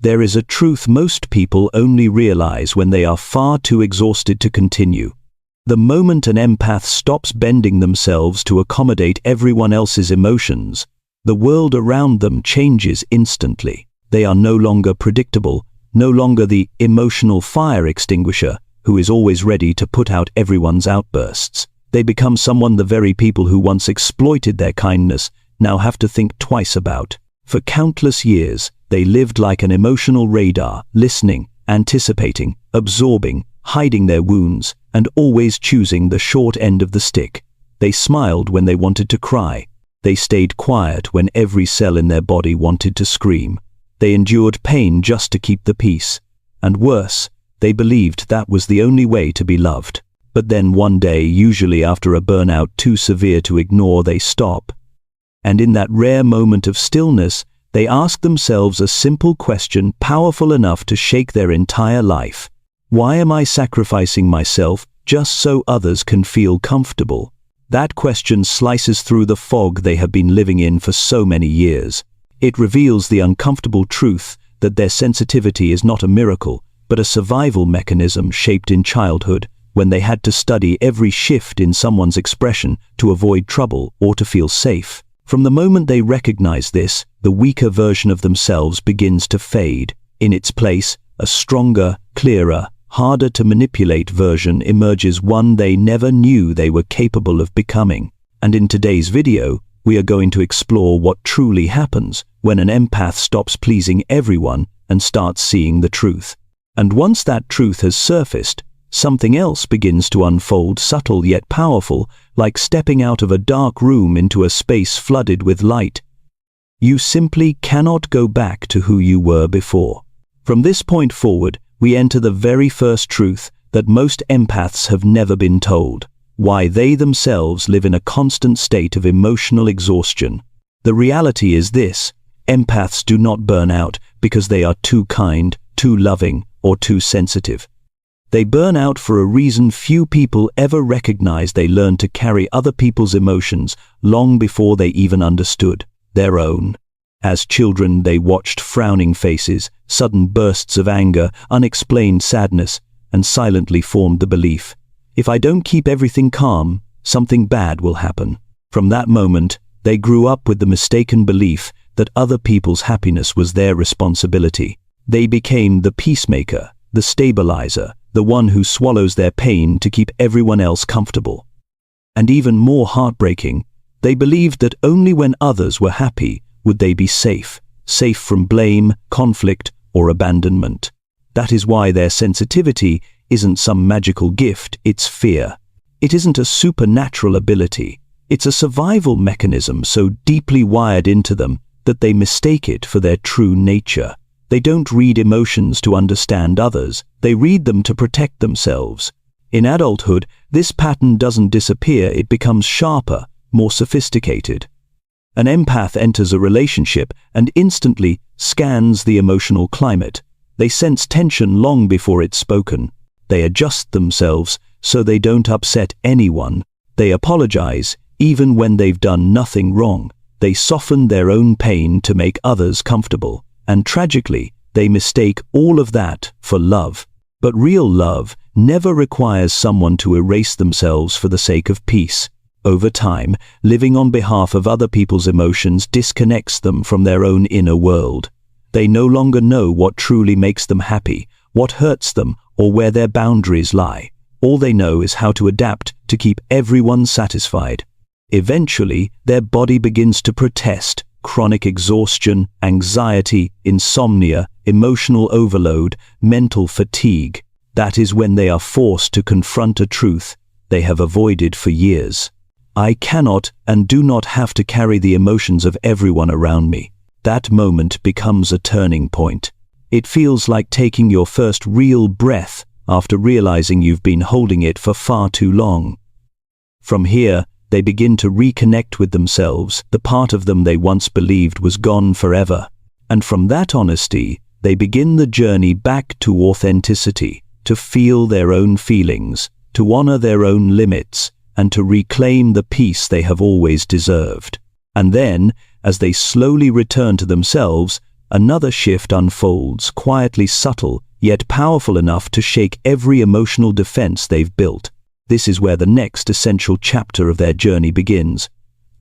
There is a truth most people only realize when they are far too exhausted to continue. The moment an empath stops bending themselves to accommodate everyone else's emotions, the world around them changes instantly. They are no longer predictable, no longer the emotional fire extinguisher who is always ready to put out everyone's outbursts. They become someone the very people who once exploited their kindness now have to think twice about. For countless years, they lived like an emotional radar, listening, anticipating, absorbing, hiding their wounds, and always choosing the short end of the stick. They smiled when they wanted to cry. They stayed quiet when every cell in their body wanted to scream. They endured pain just to keep the peace. And worse, they believed that was the only way to be loved. But then one day, usually after a burnout too severe to ignore, they stop. And in that rare moment of stillness, they ask themselves a simple question powerful enough to shake their entire life. Why am I sacrificing myself just so others can feel comfortable? That question slices through the fog they have been living in for so many years. It reveals the uncomfortable truth that their sensitivity is not a miracle, but a survival mechanism shaped in childhood when they had to study every shift in someone's expression to avoid trouble or to feel safe. From the moment they recognize this, the weaker version of themselves begins to fade. In its place, a stronger, clearer, harder to manipulate version emerges, one they never knew they were capable of becoming. And in today's video, we are going to explore what truly happens when an empath stops pleasing everyone and starts seeing the truth. And once that truth has surfaced, something else begins to unfold, subtle yet powerful, like stepping out of a dark room into a space flooded with light. You simply cannot go back to who you were before. From this point forward, we enter the very first truth that most empaths have never been told: why they themselves live in a constant state of emotional exhaustion. The reality is this: empaths do not burn out because they are too kind, too loving, or too sensitive. They burn out for a reason few people ever recognize. They learn to carry other people's emotions long before they even understood their own. As children, they watched frowning faces, sudden bursts of anger, unexplained sadness, and silently formed the belief, if I don't keep everything calm, something bad will happen. From that moment, they grew up with the mistaken belief that other people's happiness was their responsibility. They became the peacemaker, the stabilizer, the one who swallows their pain to keep everyone else comfortable. And even more heartbreaking, they believed that only when others were happy would they be safe from blame, conflict, or abandonment. That is why their sensitivity isn't some magical gift, it's fear. It isn't a supernatural ability. It's a survival mechanism so deeply wired into them that they mistake it for their true nature. They don't read emotions to understand others, they read them to protect themselves. In adulthood, this pattern doesn't disappear, it becomes sharper, more sophisticated. An empath enters a relationship and instantly scans the emotional climate. They sense tension long before it's spoken. They adjust themselves so they don't upset anyone. They apologize even when they've done nothing wrong. They soften their own pain to make others comfortable. And tragically, they mistake all of that for love. But real love never requires someone to erase themselves for the sake of peace. Over time, living on behalf of other people's emotions disconnects them from their own inner world. They no longer know what truly makes them happy, what hurts them, or where their boundaries lie. All they know is how to adapt to keep everyone satisfied. Eventually, their body begins to protest. Chronic exhaustion, anxiety, insomnia, emotional overload, mental fatigue. That is when they are forced to confront a truth they have avoided for years. I cannot and do not have to carry the emotions of everyone around me. That moment becomes a turning point. It feels like taking your first real breath after realizing you've been holding it for far too long. From here, they begin to reconnect with themselves, the part of them they once believed was gone forever. And from that honesty, they begin the journey back to authenticity, to feel their own feelings, to honor their own limits, and to reclaim the peace they have always deserved. And then, as they slowly return to themselves, Another shift unfolds, quietly subtle, yet powerful enough to shake every emotional defense they've built. This is where the next essential chapter of their journey begins,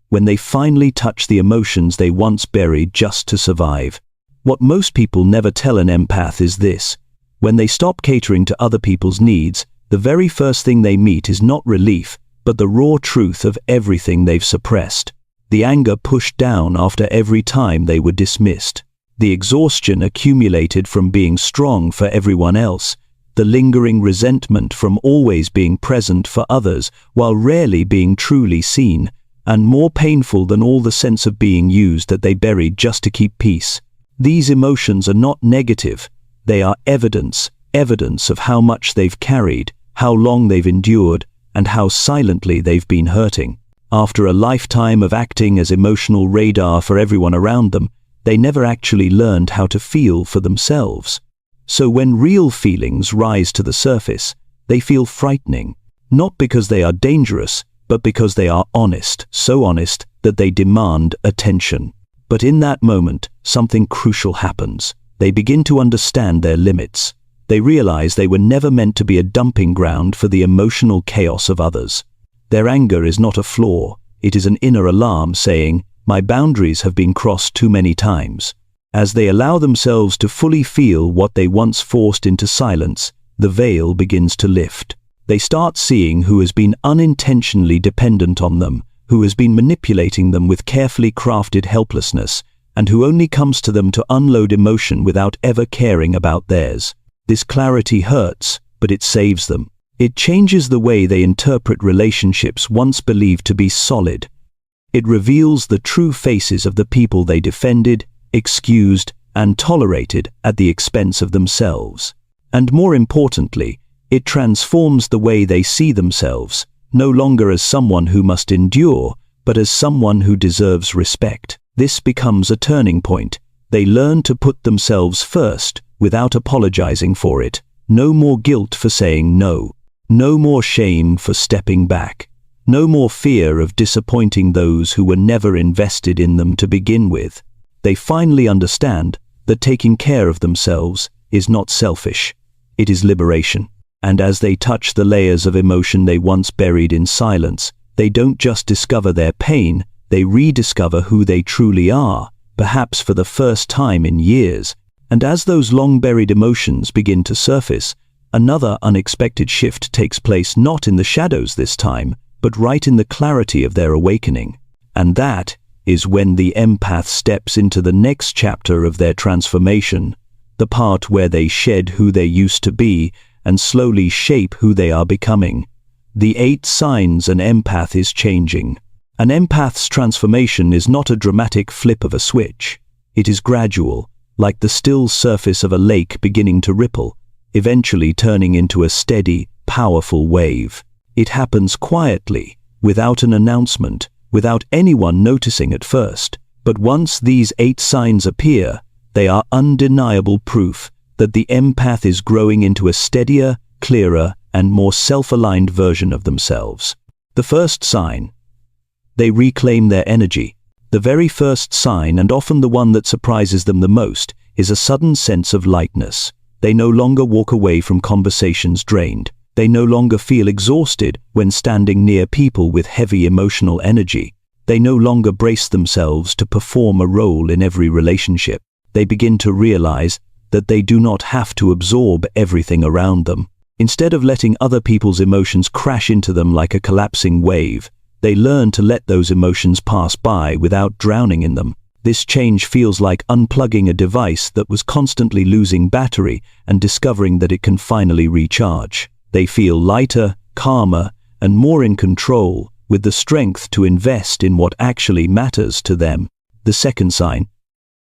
when they finally touch the emotions they once buried just to survive. What most people never tell an empath is this: when they stop catering to other people's needs, the very first thing they meet is not relief, but the raw truth of everything they've suppressed. The anger pushed down after every time they were dismissed. The exhaustion accumulated from being strong for everyone else. The lingering resentment from always being present for others while rarely being truly seen. And more painful than all, the sense of being used that they buried just to keep peace. These emotions are not negative. They are evidence of how much they've carried, how long they've endured, and how silently they've been hurting. After a lifetime of acting as emotional radar for everyone around them, they never actually learned how to feel for themselves. So when real feelings rise to the surface, they feel frightening, not because they are dangerous, but because they are honest, so honest that they demand attention. But in that moment, something crucial happens. They begin to understand their limits. They realize they were never meant to be a dumping ground for the emotional chaos of others. Their anger is not a flaw, it is an inner alarm saying, "My boundaries have been crossed too many times." As they allow themselves to fully feel what they once forced into silence, the veil begins to lift. They start seeing who has been unintentionally dependent on them, who has been manipulating them with carefully crafted helplessness, and who only comes to them to unload emotion without ever caring about theirs. This clarity hurts, but it saves them. It changes the way they interpret relationships once believed to be solid. It reveals the true faces of the people they defended, excused, and tolerated at the expense of themselves. And more importantly, it transforms the way they see themselves, no longer as someone who must endure, but as someone who deserves respect. This becomes a turning point. They learn to put themselves first, without apologizing for it. No more guilt for saying no. No more shame for stepping back. No more fear of disappointing those who were never invested in them to begin with. They finally understand that taking care of themselves is not selfish. It is liberation. And as they touch the layers of emotion they once buried in silence, they don't just discover their pain, they rediscover who they truly are, perhaps for the first time in years. And as those long-buried emotions begin to surface, another unexpected shift takes place, not in the shadows this time, but right in the clarity of their awakening. And that is when the empath steps into the next chapter of their transformation, the part where they shed who they used to be and slowly shape who they are becoming. The 8 signs an empath is changing. An empath's transformation is not a dramatic flip of a switch. It is gradual, like the still surface of a lake beginning to ripple, eventually turning into a steady, powerful wave. It happens quietly, without an announcement, without anyone noticing at first. But once these 8 signs appear, they are undeniable proof that the empath is growing into a steadier, clearer, and more self-aligned version of themselves. The first sign: they reclaim their energy. The very first sign, and often the one that surprises them the most, is a sudden sense of lightness. They no longer walk away from conversations drained. They no longer feel exhausted when standing near people with heavy emotional energy. They no longer brace themselves to perform a role in every relationship. They begin to realize that they do not have to absorb everything around them. Instead of letting other people's emotions crash into them like a collapsing wave, they learn to let those emotions pass by without drowning in them. This change feels like unplugging a device that was constantly losing battery and discovering that it can finally recharge. They feel lighter, calmer, and more in control, with the strength to invest in what actually matters to them. The second sign: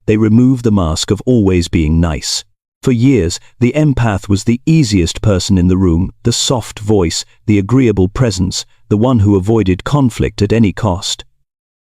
they remove the mask of always being nice. For years, the empath was the easiest person in the room, the soft voice, the agreeable presence, the one who avoided conflict at any cost.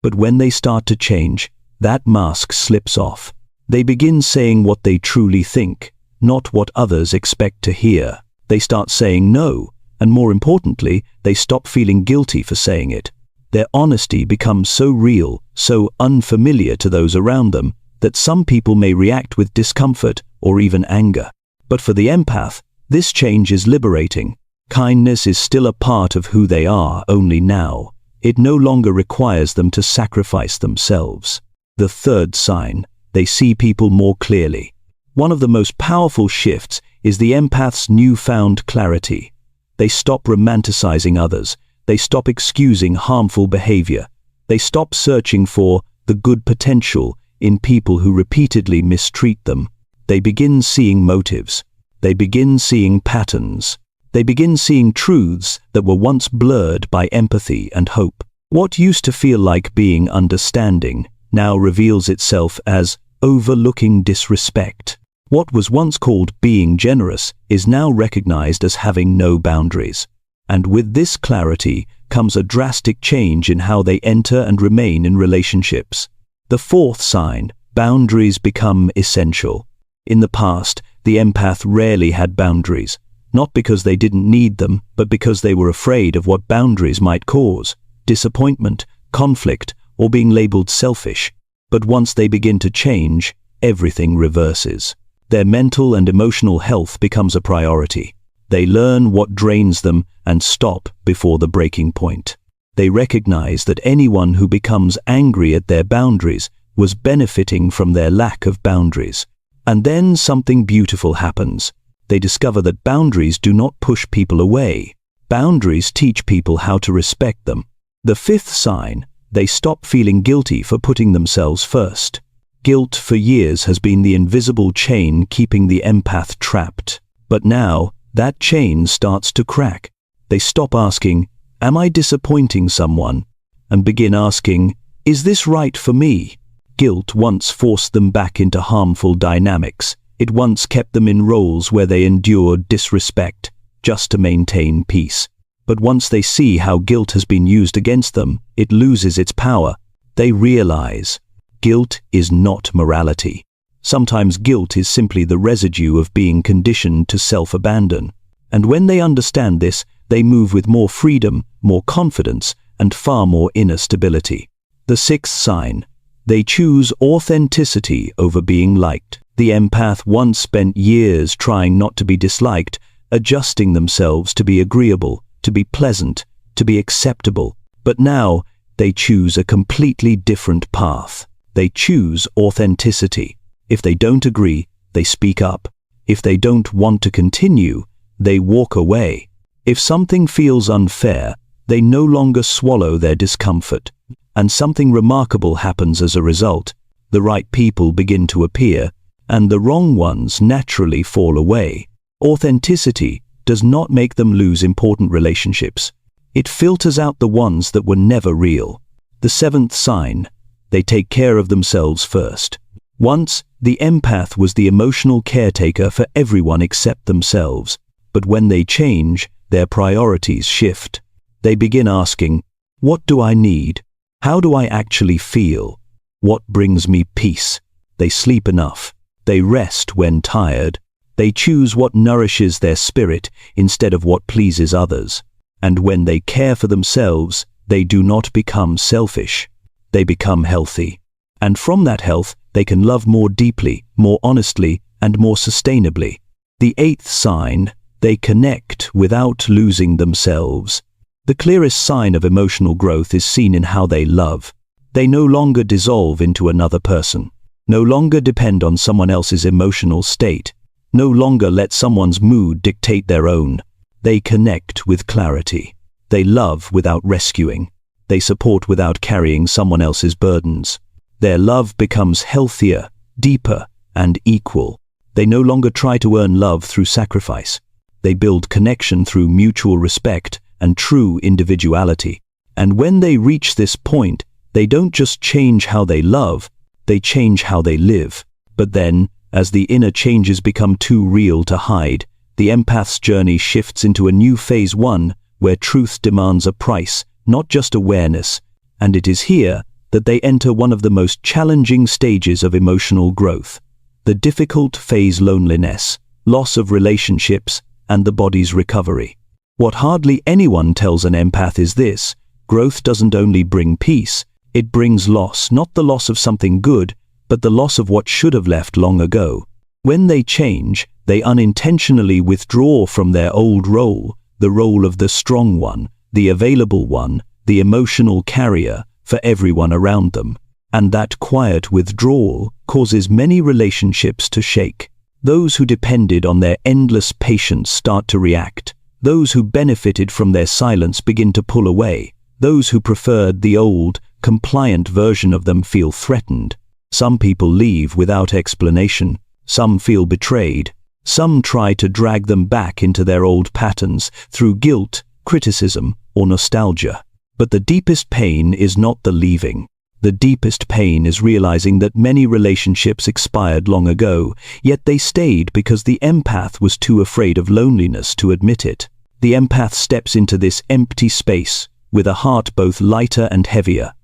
But when they start to change, that mask slips off. They begin saying what they truly think, not what others expect to hear. They start saying no, and more importantly, they stop feeling guilty for saying it. Their honesty becomes so real, so unfamiliar to those around them, that some people may react with discomfort or even anger. But for the empath, this change is liberating. Kindness is still a part of who they are, only now it no longer requires them to sacrifice themselves. The third sign, they see people more clearly. One of the most powerful shifts is the empath's newfound clarity. They stop romanticizing others. They stop excusing harmful behavior. They stop searching for the good potential in people who repeatedly mistreat them. They begin seeing motives. They begin seeing patterns. They begin seeing truths that were once blurred by empathy and hope. What used to feel like being understanding now reveals itself as overlooking disrespect. What was once called being generous is now recognized as having no boundaries. And with this clarity comes a drastic change in how they enter and remain in relationships. The fourth sign, boundaries become essential. In the past, the empath rarely had boundaries, not because they didn't need them, but because they were afraid of what boundaries might cause: disappointment, conflict, or being labeled selfish. But once they begin to change, everything reverses. Their mental and emotional health becomes a priority. They learn what drains them and stop before the breaking point. They recognize that anyone who becomes angry at their boundaries was benefiting from their lack of boundaries. And then something beautiful happens. They discover that boundaries do not push people away. Boundaries teach people how to respect them. The fifth sign, they stop feeling guilty for putting themselves first. Guilt for years has been the invisible chain keeping the empath trapped. But now, that chain starts to crack. They stop asking, "Am I disappointing someone?" and begin asking, "Is this right for me?" Guilt once forced them back into harmful dynamics. It once kept them in roles where they endured disrespect just to maintain peace. But once they see how guilt has been used against them, it loses its power. They realize guilt is not morality. Sometimes guilt is simply the residue of being conditioned to self-abandon. And when they understand this, they move with more freedom, more confidence, and far more inner stability. The sixth sign, they choose authenticity over being liked. The empath once spent years trying not to be disliked, adjusting themselves to be agreeable, to be pleasant, to be acceptable. But now, they choose a completely different path. They choose authenticity. If they don't agree, they speak up. If they don't want to continue, they walk away. If something feels unfair, they no longer swallow their discomfort. And something remarkable happens as a result. The right people begin to appear, and the wrong ones naturally fall away. Authenticity does not make them lose important relationships. It filters out the ones that were never real. The seventh sign, they take care of themselves first. Once, the empath was the emotional caretaker for everyone except themselves. But when they change, their priorities shift. They begin asking, "What do I need? How do I actually feel? What brings me peace?" They sleep enough. They rest when tired. They choose what nourishes their spirit instead of what pleases others. And when they care for themselves, they do not become selfish. They become healthy. And from that health, they can love more deeply, more honestly, and more sustainably. The eighth sign, they connect without losing themselves. The clearest sign of emotional growth is seen in how they love. They no longer dissolve into another person, no longer depend on someone else's emotional state, no longer let someone's mood dictate their own. They connect with clarity. They love without rescuing. They support without carrying someone else's burdens. Their love becomes healthier, deeper, and equal. They no longer try to earn love through sacrifice. They build connection through mutual respect and true individuality. And when they reach this point, they don't just change how they love, they change how they live. But then, as the inner changes become too real to hide, the empath's journey shifts into a new phase 1, where truth demands a price, not just awareness. And it is here that they enter one of the most challenging stages of emotional growth, the difficult phase: loneliness, loss of relationships, and the body's recovery. What hardly anyone tells an empath is this: growth doesn't only bring peace, it brings loss, not the loss of something good, but the loss of what should have left long ago. When they change, they unintentionally withdraw from their old role, the role of the strong one, the available one, the emotional carrier for everyone around them. And that quiet withdrawal causes many relationships to shake. Those who depended on their endless patience start to react. Those who benefited from their silence begin to pull away. Those who preferred the old, compliant version of them feel threatened. Some people leave without explanation. Some feel betrayed. Some try to drag them back into their old patterns through guilt, criticism, or nostalgia. But the deepest pain is not the leaving. The deepest pain is realizing that many relationships expired long ago, yet they stayed because the empath was too afraid of loneliness to admit it. The empath steps into this empty space with a heart both lighter and heavier.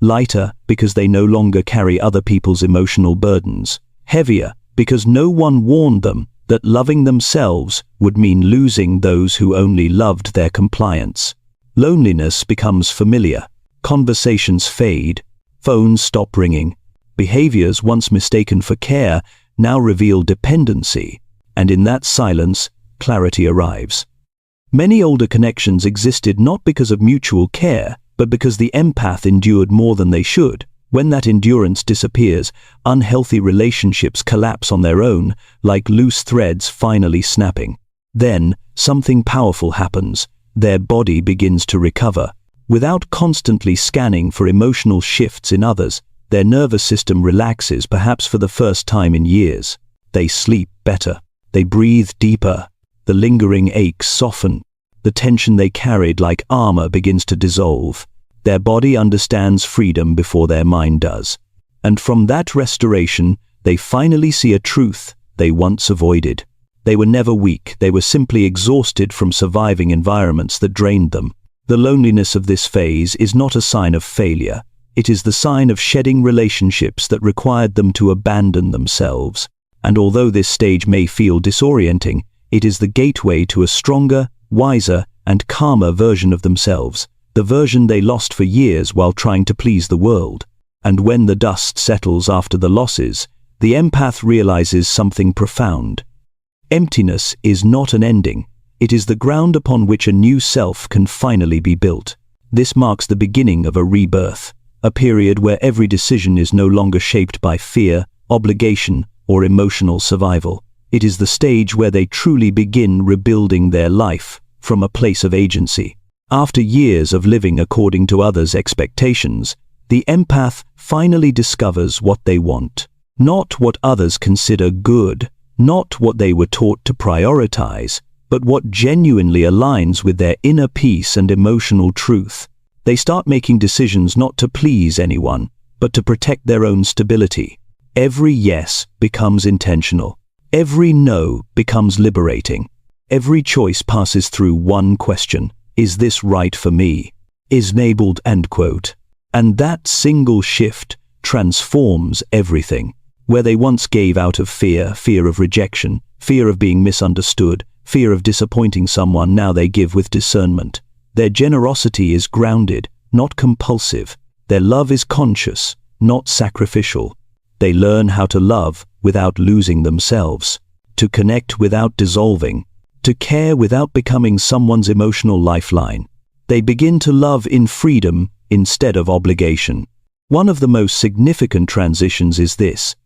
Lighter because they no longer carry other people's emotional burdens. Heavier because no one warned them that loving themselves would mean losing those who only loved their compliance. Loneliness becomes familiar. Conversations fade. Phones stop ringing. Behaviors once mistaken for care now reveal dependency. And in that silence, clarity arrives. Many older connections existed not because of mutual care, but because the empath endured more than they should. When that endurance disappears, unhealthy relationships collapse on their own, like loose threads finally snapping. Then, something powerful happens. Their body begins to recover. Without constantly scanning for emotional shifts in others, their nervous system relaxes, perhaps for the first time in years. They sleep better. They breathe deeper. The lingering aches soften. The tension they carried like armor begins to dissolve. Their body understands freedom before their mind does. And from that restoration, they finally see a truth they once avoided. They were never weak, they were simply exhausted from surviving environments that drained them. The loneliness of this phase is not a sign of failure. It is the sign of shedding relationships that required them to abandon themselves. And although this stage may feel disorienting, it is the gateway to a stronger, wiser, and calmer version of themselves. The version they lost for years while trying to please the world. And when the dust settles after the losses, the empath realizes something profound. Emptiness is not an ending. It is the ground upon which a new self can finally be built. This marks the beginning of a rebirth, a period where every decision is no longer shaped by fear, obligation, or emotional survival. It is the stage where they truly begin rebuilding their life from a place of agency. After years of living according to others' expectations, the empath finally discovers what they want. Not what others consider good, not what they were taught to prioritize, but what genuinely aligns with their inner peace and emotional truth. They start making decisions not to please anyone, but to protect their own stability. Every yes becomes intentional. Every no becomes liberating. Every choice passes through one question. Is this right for me? Is enabled, end quote. And that single shift transforms everything. Where they once gave out of fear, fear of rejection, fear of being misunderstood, fear of disappointing someone, now they give with discernment. Their generosity is grounded, not compulsive. Their love is conscious, not sacrificial. They learn how to love without losing themselves, to connect without dissolving, to care without becoming someone's emotional lifeline. They begin to love in freedom instead of obligation. One of the most significant transitions is this.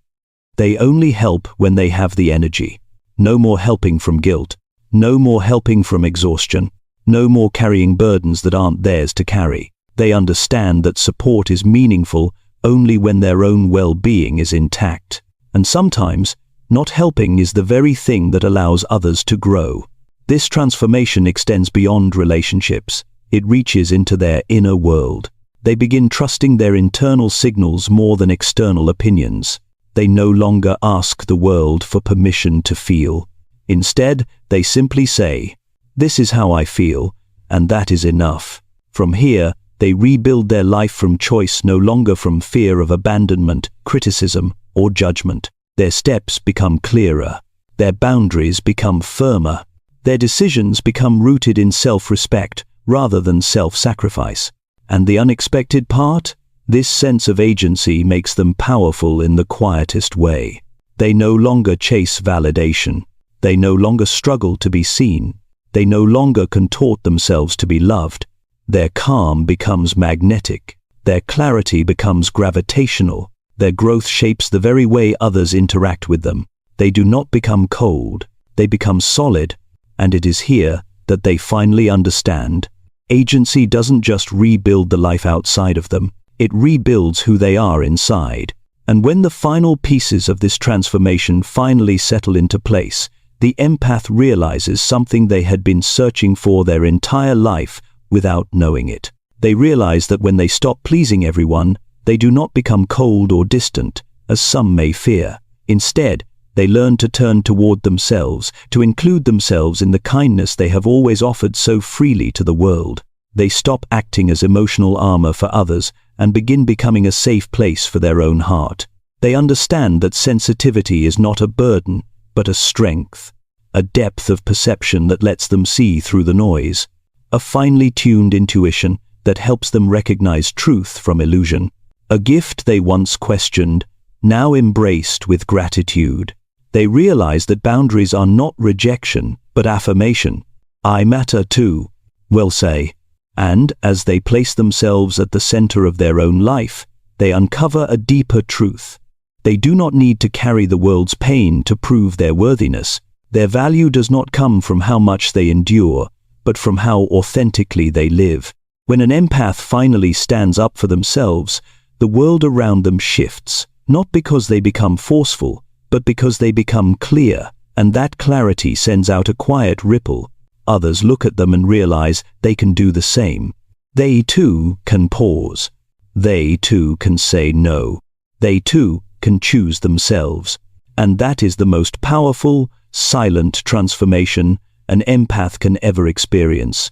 They only help when they have the energy. No more helping from guilt. No more helping from exhaustion. No more carrying burdens that aren't theirs to carry. They understand that support is meaningful only when their own well-being is intact. And sometimes, not helping is the very thing that allows others to grow. This transformation extends beyond relationships. It reaches into their inner world. They begin trusting their internal signals more than external opinions. They no longer ask the world for permission to feel. Instead, they simply say, "This is how I feel, and that is enough." From here, they rebuild their life from choice, no longer from fear of abandonment, criticism, or judgment. Their steps become clearer. Their boundaries become firmer. Their decisions become rooted in self-respect rather than self-sacrifice. And the unexpected part? This sense of agency makes them powerful in the quietest way. They no longer chase validation. They no longer struggle to be seen. They no longer contort themselves to be loved. Their calm becomes magnetic. Their clarity becomes gravitational. Their growth shapes the very way others interact with them. They do not become cold. They become solid, and it is here that they finally understand. Agency doesn't just rebuild the life outside of them, it rebuilds who they are inside. And when the final pieces of this transformation finally settle into place, the empath realizes something they had been searching for their entire life without knowing it. They realize that when they stop pleasing everyone, they do not become cold or distant, as some may fear. Instead, they learn to turn toward themselves, to include themselves in the kindness they have always offered so freely to the world. They stop acting as emotional armor for others and begin becoming a safe place for their own heart. They understand that sensitivity is not a burden, but a strength, a depth of perception that lets them see through the noise, a finely tuned intuition that helps them recognize truth from illusion, a gift they once questioned, now embraced with gratitude. They realize that boundaries are not rejection, but affirmation. I matter too, will say. And as they place themselves at the center of their own life, they uncover a deeper truth. They do not need to carry the world's pain to prove their worthiness. Their value does not come from how much they endure, but from how authentically they live. When an empath finally stands up for themselves, the world around them shifts, not because they become forceful, but because they become clear, and that clarity sends out a quiet ripple. Others look at them and realize they can do the same. They too can pause. They too can say no. They too can choose themselves. And that is the most powerful, silent transformation an empath can ever experience.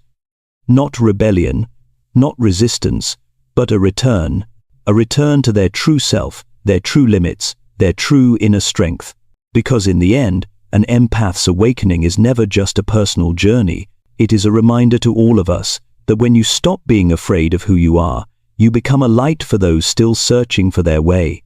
Not rebellion, not resistance, but a return to their true self, their true limits, their true inner strength. Because in the end, an empath's awakening is never just a personal journey. It is a reminder to all of us that when you stop being afraid of who you are, you become a light for those still searching for their way.